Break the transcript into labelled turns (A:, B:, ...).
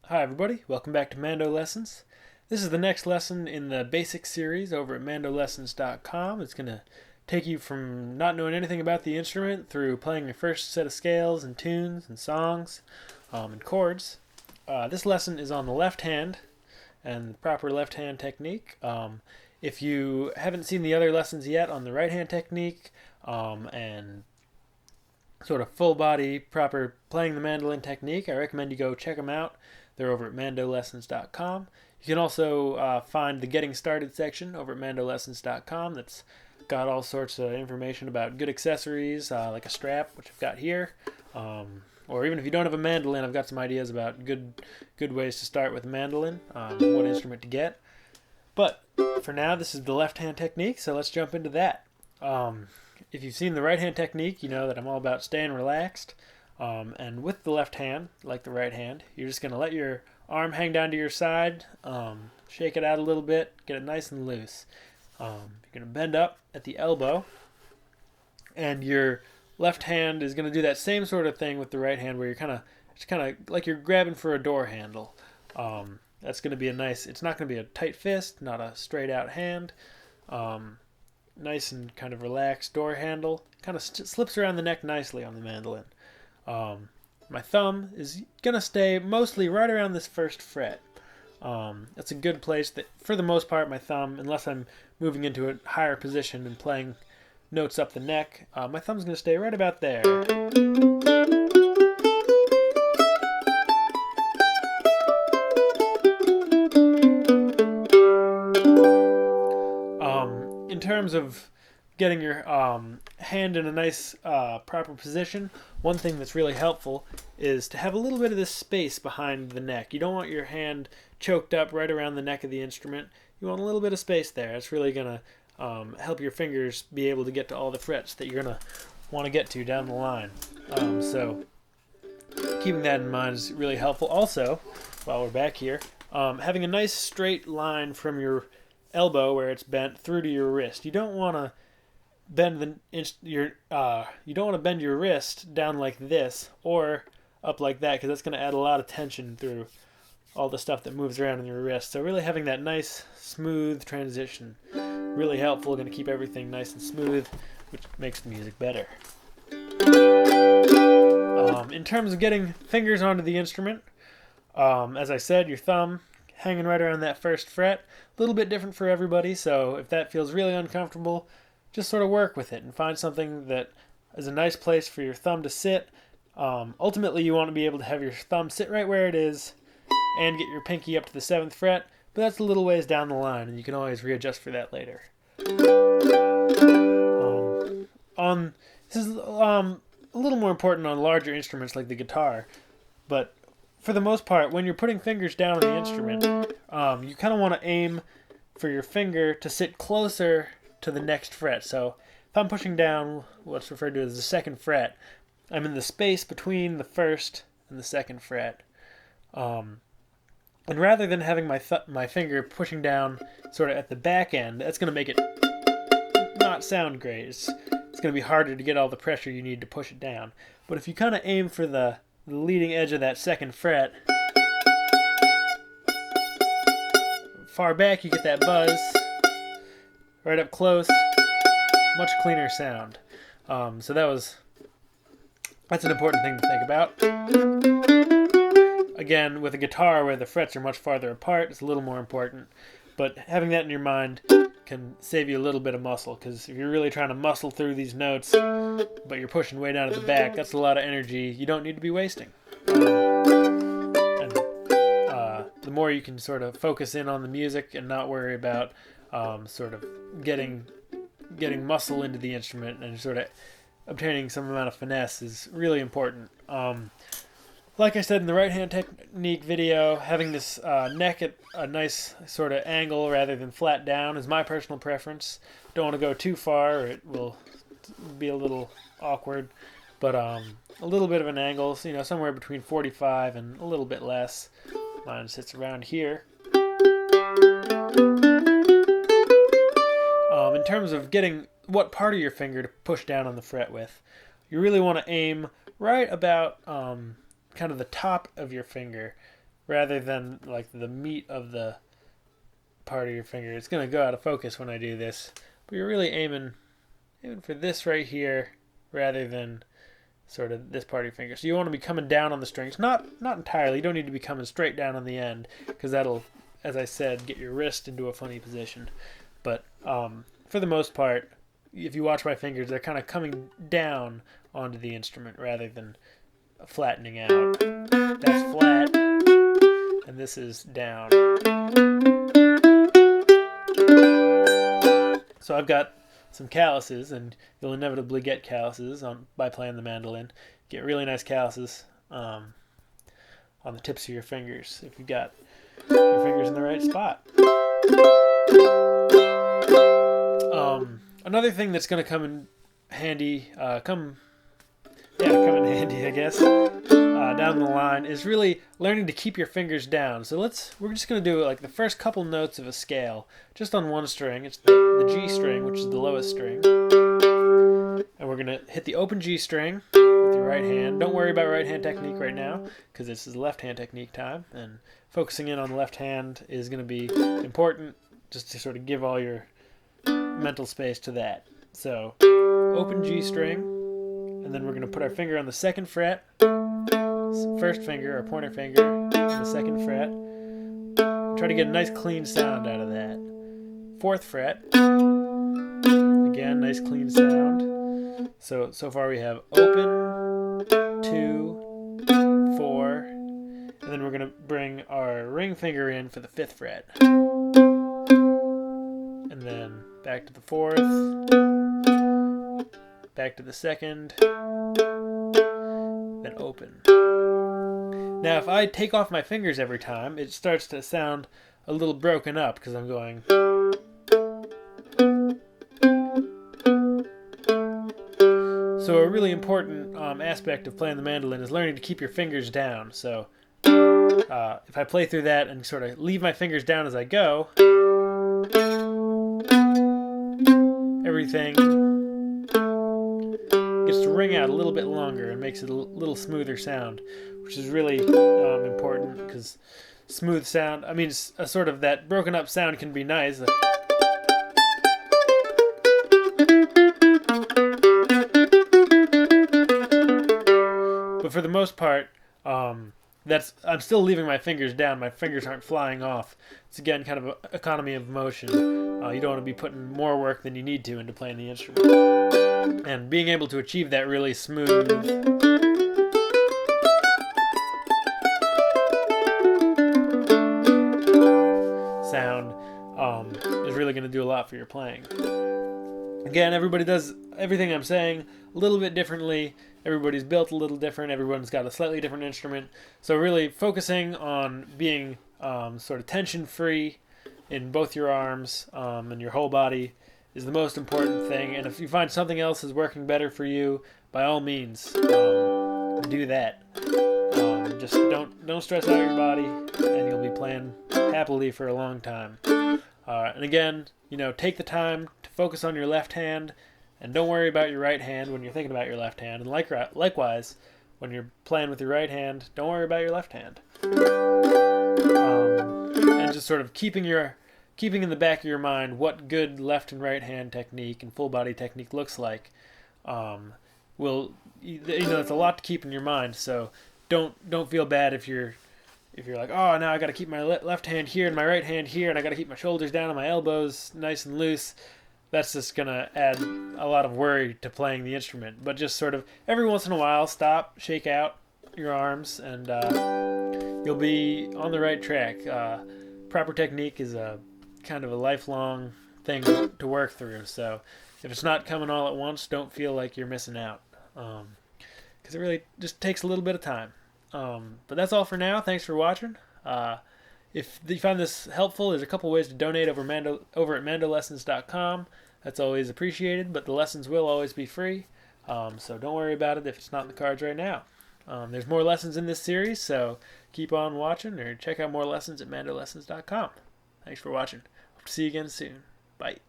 A: Hi everybody, welcome back to Mando Lessons. This is the next lesson in the basic series over at mandolessons.com. It's going to take you from not knowing anything about the instrument through playing your first set of scales and tunes and songs and chords. This lesson is on the left hand and the proper left hand technique. If you haven't seen the other lessons yet on the right hand technique and sort of full body proper playing the mandolin technique, I recommend you go check them out. They're over at mandolessons.com. You can also find the Getting Started section over at mandolessons.com. That's got all sorts of information about good accessories, like a strap, which I've got here. Or even if you don't have a mandolin, I've got some ideas about good ways to start with a mandolin, what instrument to get. But for now, this is the left hand technique, so let's jump into that. If you've seen the right hand technique, you know that I'm all about staying relaxed. And with the left hand, like the right hand, you're just going to let your arm hang down to your side, shake it out a little bit, get it nice and loose. You're going to bend up at the elbow, and your left hand is going to do that same sort of thing with the right hand, where you're it's kind of like you're grabbing for a door handle. That's going to be it's not going to be a tight fist, not a straight out hand. Nice and kind of relaxed door handle. Kind of slips around the neck nicely on the mandolin. My thumb is going to stay mostly right around this first fret. That's a good place that, for the most part, my thumb, unless I'm moving into a higher position and playing notes up the neck, my thumb's going to stay right about there. In terms of getting your hand in a nice proper position, one thing that's really helpful is to have a little bit of this space behind the neck. You don't want your hand choked up right around the neck of the instrument. You want a little bit of space there. It's really going to help your fingers be able to get to all the frets that you're going to want to get to down the line. So keeping that in mind is really helpful. Also, while we're back here, having a nice straight line from your elbow where it's bent through to your wrist. You don't want to bend your wrist down like this or up like that, because that's going to add a lot of tension through all the stuff that moves around in your wrist. So really having that nice smooth transition, really helpful. Going to keep everything nice and smooth, which makes the music better. In terms of getting fingers onto the instrument, as I said, your thumb hanging right around that first fret. A little bit different for everybody, so if that feels really uncomfortable, just sort of work with it and find something that is a nice place for your thumb to sit. Ultimately, you want to be able to have your thumb sit right where it is and get your pinky up to the 7th fret, but that's a little ways down the line, and you can always readjust for that later. This is a little more important on larger instruments like the guitar, but for the most part, when you're putting fingers down on the instrument, you kind of want to aim for your finger to sit closer to the next fret. So if I'm pushing down what's referred to as the 2nd fret, I'm in the space between the 1st and the 2nd fret. And rather than having my finger pushing down sort of at the back end, that's going to make it not sound great. It's going to be harder to get all the pressure you need to push it down. But if you kind of aim for the leading edge of that 2nd fret, far back you get that buzz, right up close, much cleaner sound. So that's an important thing to think about. Again, with a guitar where the frets are much farther apart, it's a little more important, but having that in your mind can save you a little bit of muscle, because if you're really trying to muscle through these notes, but you're pushing way down at the back, that's a lot of energy you don't need to be wasting. The more you can sort of focus in on the music and not worry about sort of getting muscle into the instrument and sort of obtaining some amount of finesse is really important. Like I said in the right hand technique video, having this neck at a nice sort of angle rather than flat down is my personal preference. Don't want to go too far or it will be a little awkward, but a little bit of an angle, so, somewhere between 45 and a little bit less. Mine sits around here. In terms of getting what part of your finger to push down on the fret with, you really want to aim right about kind of the top of your finger rather than like the meat of the part of your finger. It's going to go out of focus when I do this, but you're really aiming for this right here rather than sort of this part of your finger. So you want to be coming down on the strings, not entirely. You don't need to be coming straight down on the end, because that'll, as I said, get your wrist into a funny position. But for the most part, if you watch my fingers, they're kind of coming down onto the instrument rather than flattening out. That's flat, and this is down. So I've got some calluses, and you'll inevitably get calluses by playing the mandolin. Get really nice calluses on the tips of your fingers if you've got your fingers in the right spot. Another thing that's going to come in handy, come in handy, I guess, down the line is really learning to keep your fingers down. So we're just going to do like the first couple notes of a scale just on one string. It's the G string, which is the lowest string. And we're going to hit the open G string with your right hand. Don't worry about right hand technique right now, because this is left hand technique time. And focusing in on the left hand is going to be important, just to sort of give all your mental space to that. So open G string, and then we're going to put our finger on the second fret, first finger or pointer finger on the second fret. Try to get a nice clean sound out of that. Fourth fret, again, nice clean sound. So far we have open, 2, 4, and then we're going to bring our ring finger in for the fifth fret. And then back to the fourth, back to the second, then open. Now if I take off my fingers every time, it starts to sound a little broken up, because I'm going. So a really important aspect of playing the mandolin is learning to keep your fingers down. So if I play through that and sort of leave my fingers down as I go, everything gets to ring out a little bit longer and makes it a little smoother sound, which is really important, because smooth sound, I mean, a sort of that broken up sound can be nice. But for the most part, I'm still leaving my fingers down. My fingers aren't flying off. It's again kind of an economy of motion. You don't want to be putting more work than you need to into playing the instrument. And being able to achieve that really smooth sound is really going to do a lot for your playing. Again, everybody does everything I'm saying a little bit differently. Everybody's built a little different. Everyone's got a slightly different instrument. So really focusing on being sort of tension-free in both your arms and your whole body is the most important thing. And if you find something else is working better for you, by all means, do that. Just don't stress out your body, and you'll be playing happily for a long time. And again, take the time to focus on your left hand, and don't worry about your right hand when you're thinking about your left hand. And likewise, when you're playing with your right hand, don't worry about your left hand. And just sort of keeping in the back of your mind what good left and right hand technique and full body technique looks like. It's a lot to keep in your mind. So don't feel bad if you're like, oh, now I got to keep my left hand here and my right hand here, and I got to keep my shoulders down and my elbows nice and loose. That's just going to add a lot of worry to playing the instrument. But just sort of every once in a while, stop, shake out your arms, and you'll be on the right track. Proper technique is a kind of a lifelong thing to work through. So if it's not coming all at once, don't feel like you're missing out, because it really just takes a little bit of time. But that's all for now. Thanks for watching. If you find this helpful, there's a couple ways to donate over at mandolessons.com. That's always appreciated, but the lessons will always be free. So don't worry about it if it's not in the cards right now. There's more lessons in this series, so keep on watching, or check out more lessons at mandolessons.com. Thanks for watching. Hope to see you again soon. Bye.